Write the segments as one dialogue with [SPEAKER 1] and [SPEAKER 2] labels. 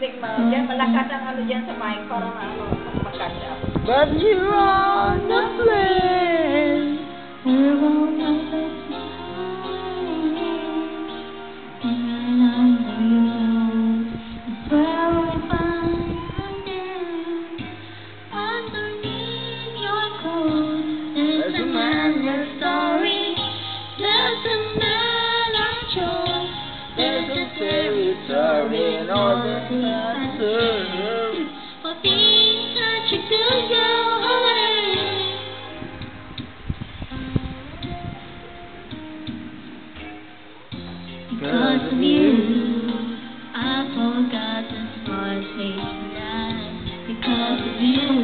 [SPEAKER 1] music mo. Diyan, malakas ang ano dyan sa mic para ano, mag-catch up.
[SPEAKER 2] But you're on the plane. Sorry, and all the answers
[SPEAKER 3] for being such a good girl, honey. Because of you, I forgot the smart face tonight. Because of you,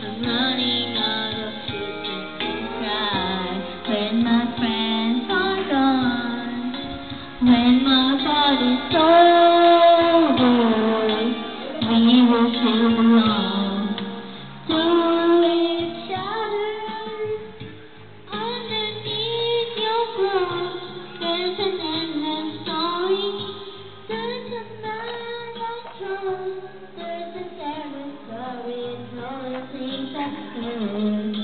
[SPEAKER 3] I'm running out of kisses to cry. When my friends are gone, when my body's sober, we will still belong to each other. Underneath your clothes, there's an endless story. There's a man I chose. There's a terrible story. It's all the things I've heard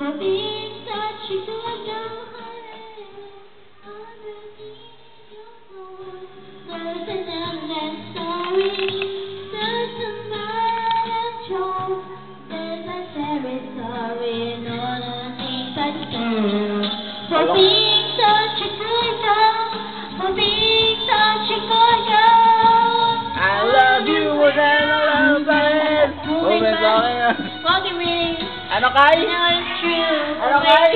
[SPEAKER 3] for being such a good girl, honey. Underneath your clothes, there's an endless story. There's a man I chose. There's a terrible story. And all the things I've heard for being such a good girl. For being such a good girl.
[SPEAKER 2] I love you more than I love it. Moving on.
[SPEAKER 3] Walking me.
[SPEAKER 2] Ano kay?
[SPEAKER 3] I know it's true.
[SPEAKER 2] Ano kay?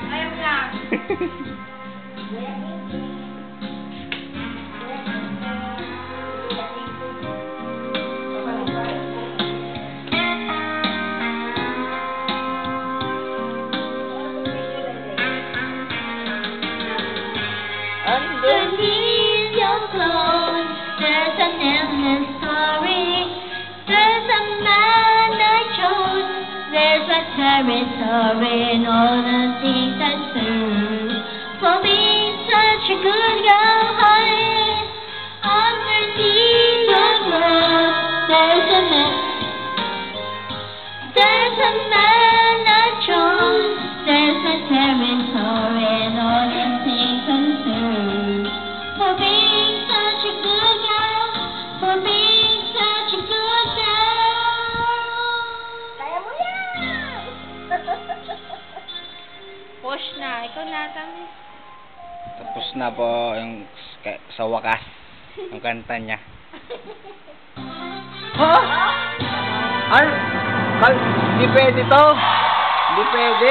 [SPEAKER 1] Ayaw na.
[SPEAKER 3] Underneath your clothes, there's an endless story. There's a man I chose. There's a territory and all the things I serve for being such a good girl, honey. Underneath your clothes, there's a man I chose. There's a territory and all the things I serve for being such a good girl, for being such a good girl.
[SPEAKER 1] Kaya mo yan!
[SPEAKER 3] Push na, ikaw na kami.
[SPEAKER 2] Tapos na po yung sa wakas ang kanta niya. Ha? Ano? Hindi pwede to. Hindi pwede.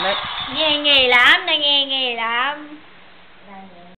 [SPEAKER 3] Nangingilam, nangingilam.